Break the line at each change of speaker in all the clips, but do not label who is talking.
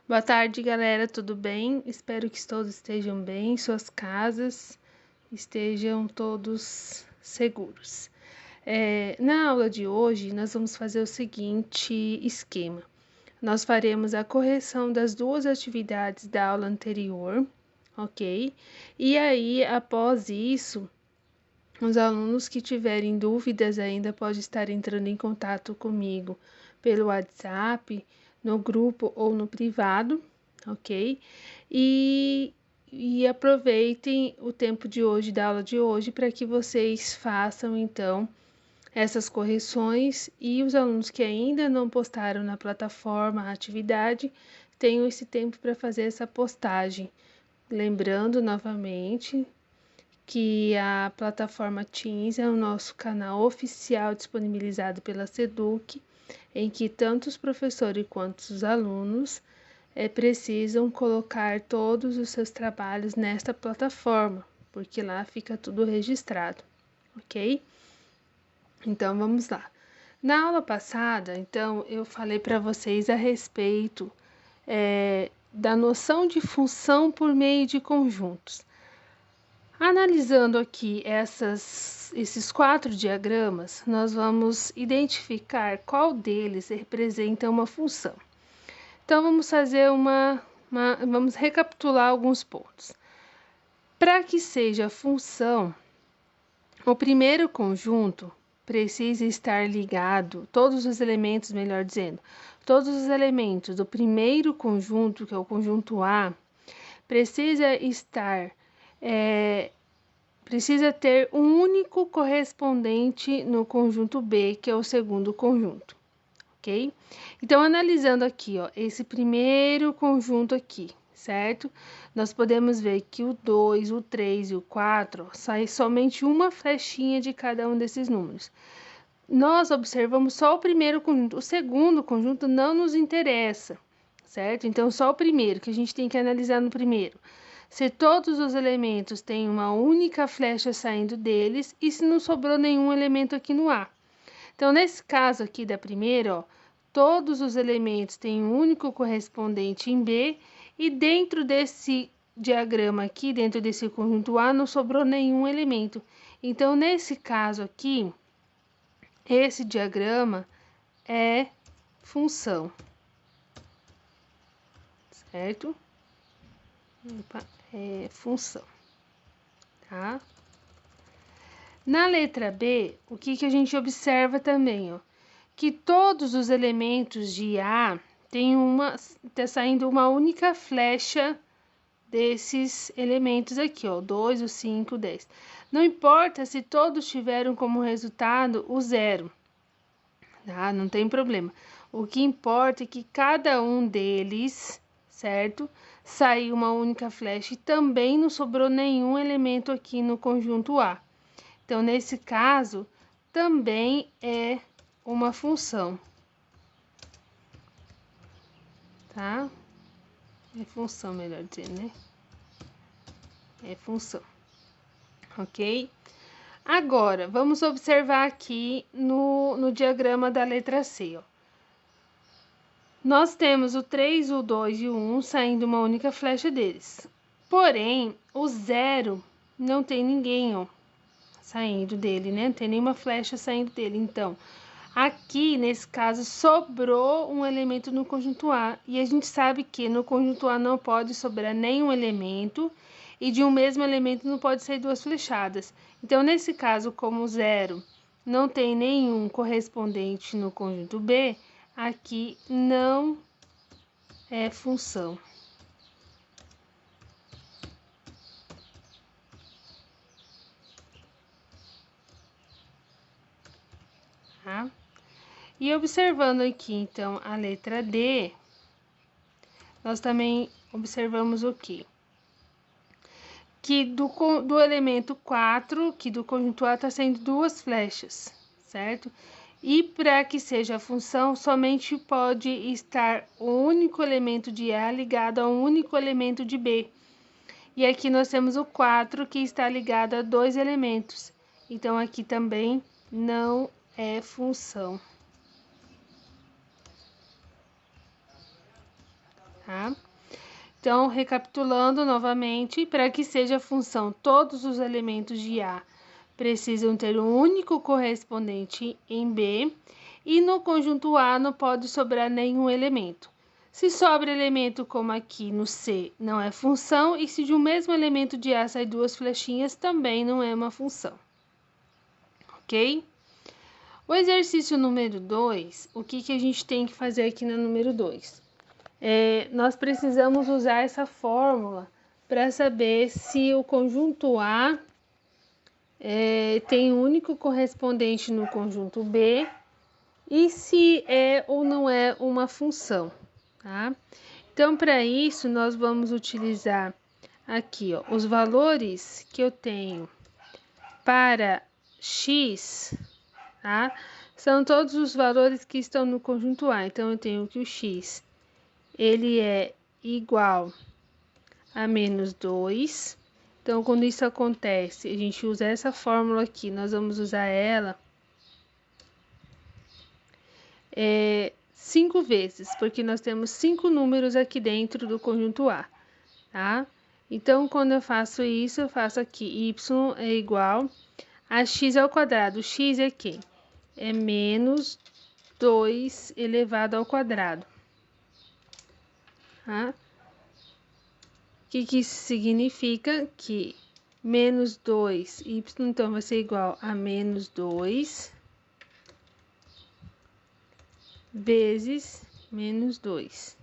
Boa tarde, galera, tudo bem? Espero que todos estejam bem, suas casas estejam todos seguros. Na aula de hoje, nós vamos fazer o seguinte esquema. Nós faremos a correção das duas atividades da aula anterior, ok? E aí, após isso, os alunos que tiverem dúvidas ainda podem estar entrando em contato comigo pelo WhatsApp, no grupo ou no privado, ok? E aproveitem o tempo de hoje, da aula de hoje, para que vocês façam, então, essas correções e os alunos que ainda não postaram na plataforma a atividade tenham esse tempo para fazer essa postagem. Lembrando novamente que a plataforma Teams é o nosso canal oficial disponibilizado pela SEDUC, em que tanto os professores quanto os alunos precisam colocar todos os seus trabalhos nesta plataforma, porque lá fica tudo registrado, ok? Então, vamos lá. Na aula passada, então, eu falei para vocês a respeito da noção de função por meio de conjuntos. Analisando aqui esses 4 diagramas, nós vamos identificar qual deles representa uma função. Então, vamos fazer vamos recapitular alguns pontos. Para que seja função, o primeiro conjunto precisa estar ligado, todos os elementos, melhor dizendo, todos os elementos do primeiro conjunto, que é o conjunto A, precisa ter um único correspondente no conjunto B, que é o segundo conjunto, ok? Então, analisando aqui, ó, esse primeiro conjunto aqui, certo? Nós podemos ver que o 2, o 3 e o 4 sai somente uma flechinha de cada um desses números. Nós observamos só o primeiro conjunto, o segundo conjunto não nos interessa, certo? Então, só o primeiro, que a gente tem que analisar no primeiro. Se todos os elementos têm uma única flecha saindo deles e se não sobrou nenhum elemento aqui no A. Então, nesse caso aqui da primeira, ó, todos os elementos têm um único correspondente em B e dentro desse diagrama aqui, dentro desse conjunto A, não sobrou nenhum elemento. Então, nesse caso aqui, esse diagrama é função, certo? É função, tá? Na letra B, o que a gente observa também, ó? Que todos os elementos de A tá saindo uma única flecha desses elementos aqui, ó, 2, o 5, o 10. Não importa se todos tiveram como resultado o 0, tá? Não tem problema. O que importa é que cada um deles, certo? Saiu uma única flecha e também não sobrou nenhum elemento aqui no conjunto A. Então, nesse caso, também é uma função, tá? É função, melhor dizer, né? É função, ok? Agora, vamos observar aqui no diagrama da letra C, ó. Nós temos o 3, o 2 e o 1 saindo uma única flecha deles. Porém, o 0 não tem ninguém, ó, saindo dele, né? Não tem nenhuma flecha saindo dele. Então, aqui, nesse caso, sobrou um elemento no conjunto A. E a gente sabe que no conjunto A não pode sobrar nenhum elemento. E de um mesmo elemento não pode sair duas flechadas. Então, nesse caso, como 0 não tem nenhum correspondente no conjunto B, aqui não é função. Tá? E observando aqui, então, a letra D, nós também observamos o quê? Que do elemento 4, que do conjunto A está saindo duas flechas, certo? E para que seja a função, somente pode estar o único elemento de A ligado a um único elemento de B. E aqui nós temos o 4, que está ligado a dois elementos. Então, aqui também não é função. tá? Então, recapitulando novamente, para que seja função, todos os elementos de A precisam ter um único correspondente em B, e no conjunto A não pode sobrar nenhum elemento. Se sobra elemento, como aqui no C, não é função, e se de um mesmo elemento de A sai duas flechinhas, também não é uma função. Ok? O exercício número 2, o que a gente tem que fazer aqui no número 2? Nós precisamos usar essa fórmula para saber se o conjunto A tem um único correspondente no conjunto B e se é ou não é uma função, tá? Então, para isso, nós vamos utilizar aqui, ó, os valores que eu tenho para x, tá? São todos os valores que estão no conjunto A. Então, eu tenho que o x, ele é igual a menos 2. Então, quando isso acontece, a gente usa essa fórmula aqui. Nós vamos usar ela 5 vezes, porque nós temos 5 números aqui dentro do conjunto A, tá? Então, quando eu faço isso, eu faço aqui y é igual a x ao quadrado. X é quem? É menos 2 elevado ao quadrado. Tá? O que isso significa? Que menos 2y, então, vai ser igual a menos 2 vezes menos 2.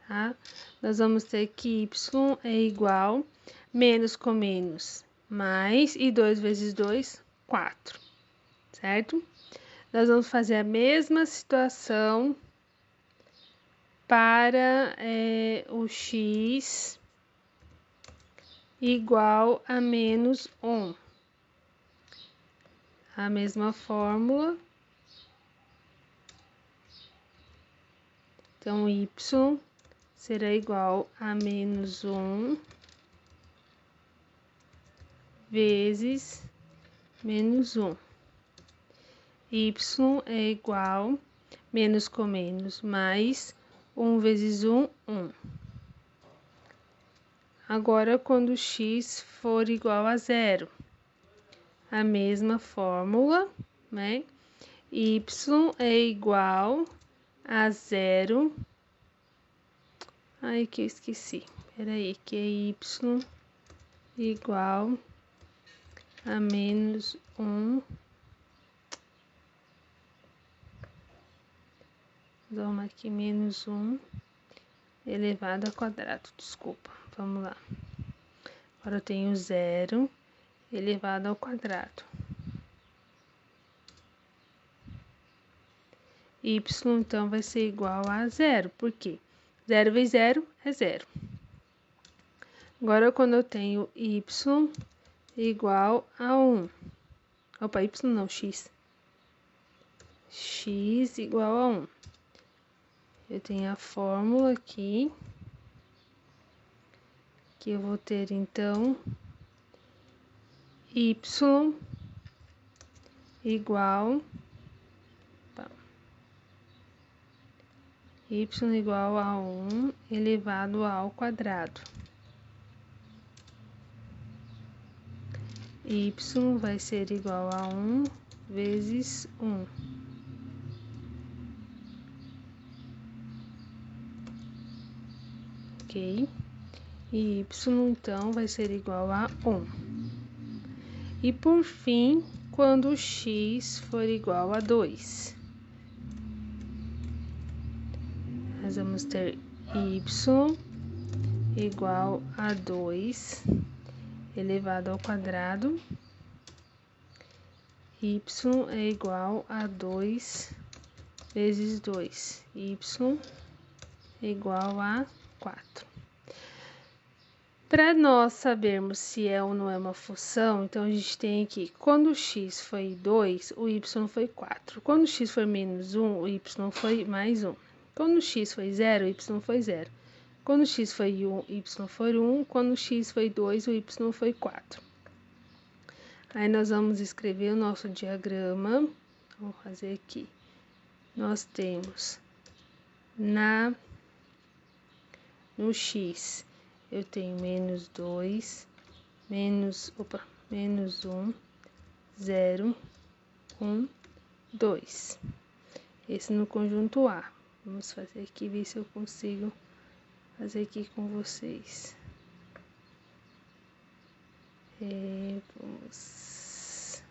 Tá? Nós vamos ter que y é igual, menos com menos, mais, e 2 vezes 2, 4, certo? Nós vamos fazer a mesma situação para o x igual a menos 1. A mesma fórmula. Então, y será igual a menos 1 vezes menos 1. Y é igual, menos com menos, mais 1 vezes 1, 1. Agora, quando x for igual a 0, a mesma fórmula, né? Y é igual a 0. Ai, que eu esqueci. Peraí, que é y igual a menos 1. Vamos aqui, menos 1 elevado ao quadrado, desculpa, vamos lá. Agora eu tenho 0 elevado ao quadrado. Y, então, vai ser igual a 0, por quê? 0 vezes 0 é 0. Agora, quando eu tenho y igual a 1. Opa, y não, x. X igual a 1. Eu tenho a fórmula aqui, que eu vou ter, então, y igual a 1 elevado ao quadrado. Y vai ser igual a 1 vezes 1. Ok? E y, então, vai ser igual a 1. E, por fim, quando x for igual a 2, nós vamos ter y igual a 2 elevado ao quadrado. Y é igual a 2 vezes 2. Y é igual a 4. Para nós sabermos se é ou não é uma função, então a gente tem aqui, quando o x foi 2, o y foi 4. Quando o x foi menos 1, o y foi mais 1. Quando o x foi 0, o y foi 0. Quando o x foi 1, o y foi 1. Quando o x foi 2, o y foi 4. Aí nós vamos escrever o nosso diagrama. Vamos fazer aqui. Nós temos na no x eu tenho menos 2, menos 1, 0, 1, 2. Esse no conjunto A. Vamos fazer aqui, ver se eu consigo fazer aqui com vocês. Vamos...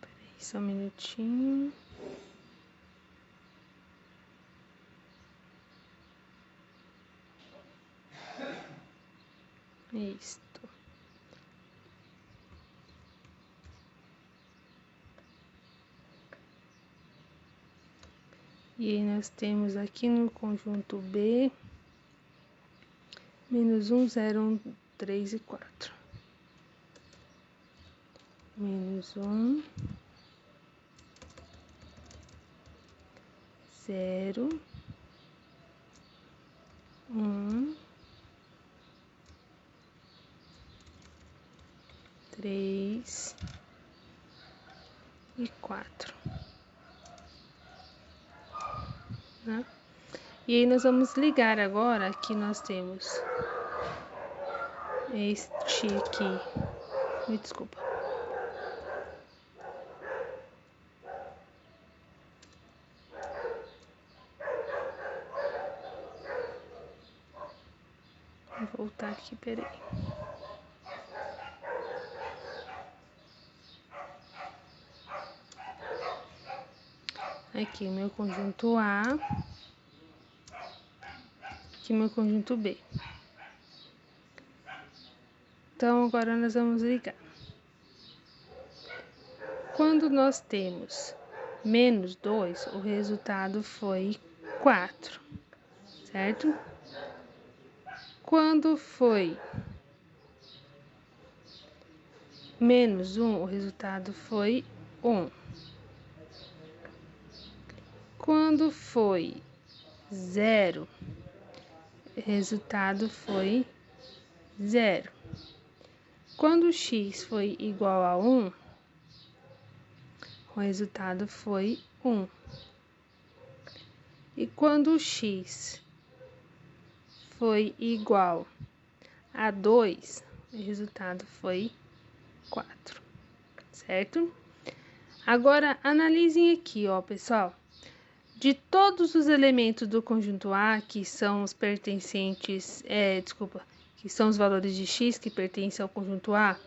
Peraí, só um minutinho. Isto. E aí nós temos aqui no conjunto B, menos 1, 0, 1, 3 e 4. Menos 1, 0, 1, 3 e 4. Né? E aí nós vamos ligar agora, aqui nós temos este aqui, me desculpa. Vou voltar aqui, peraí. Aqui o meu conjunto A, aqui o meu conjunto B. Então, agora nós vamos ligar. Quando nós temos menos 2, o resultado foi 4, certo? Quando foi menos 1, o resultado foi 1. Quando foi 0, o resultado foi 0. Quando x foi igual a 1, o resultado foi 1. E quando x foi igual a 2, o resultado foi 4, certo? Agora, analisem aqui, ó, pessoal. De todos os elementos do conjunto A, que são os pertencentes, que são os valores de x que pertencem ao conjunto A,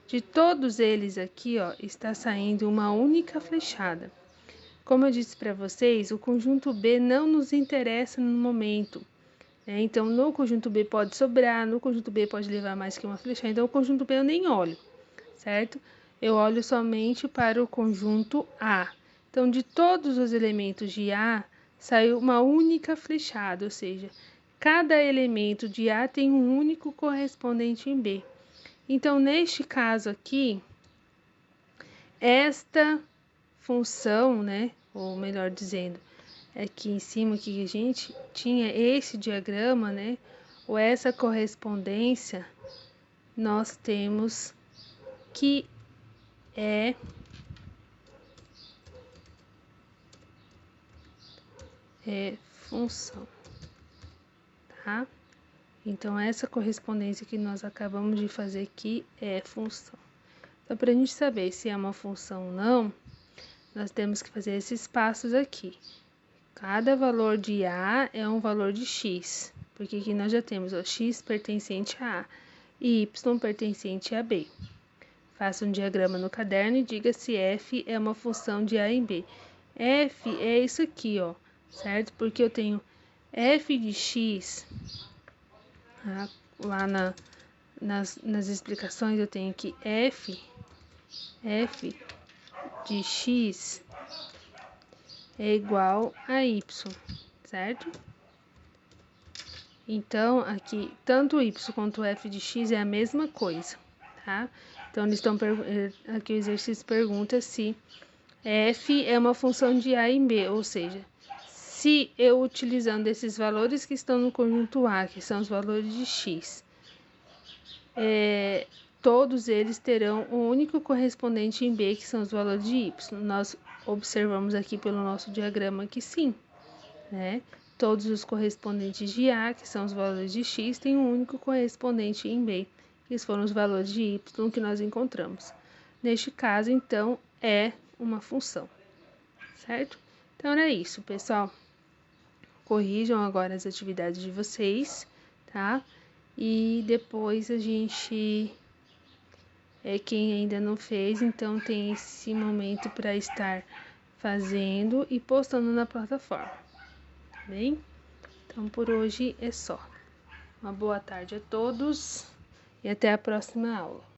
de todos eles aqui, ó, está saindo uma única flechada. Como eu disse para vocês, o conjunto B não nos interessa no momento. Né? Então, no conjunto B pode sobrar, no conjunto B pode levar mais que uma flechada. Então, o conjunto B eu nem olho, certo? Eu olho somente para o conjunto A. Então, de todos os elementos de A, saiu uma única flechada, ou seja, cada elemento de A tem um único correspondente em B. Então, neste caso aqui, esta função, né, ou melhor dizendo, aqui em cima que a gente tinha esse diagrama, né, ou essa correspondência, nós temos que é função, tá? Então, essa correspondência que nós acabamos de fazer aqui é função. Então, para a gente saber se é uma função ou não, nós temos que fazer esses passos aqui. Cada valor de A é um valor de x, porque aqui nós já temos o x pertencente a A e y pertencente a B. Faça um diagrama no caderno e diga se f é uma função de A em B. F é isso aqui, ó, certo? Porque eu tenho f de x, lá nas explicações eu tenho que f de x é igual a y, certo? Então, aqui, tanto o y quanto o f de x é a mesma coisa, tá? Então, eles estão aqui o exercício pergunta se f é uma função de A em B, ou seja, se eu utilizando esses valores que estão no conjunto A, que são os valores de x, todos eles terão um único correspondente em B, que são os valores de y. Nós observamos aqui pelo nosso diagrama que sim, né? Todos os correspondentes de A, que são os valores de x, têm um único correspondente em B, que foram os valores de y que nós encontramos. Neste caso, então, é uma função, certo? Então, era isso, pessoal. Corrijam agora as atividades de vocês, tá? E depois a gente... quem ainda não fez, então tem esse momento para estar fazendo e postando na plataforma, tá bem? Então, por hoje é só. Uma boa tarde a todos e até a próxima aula.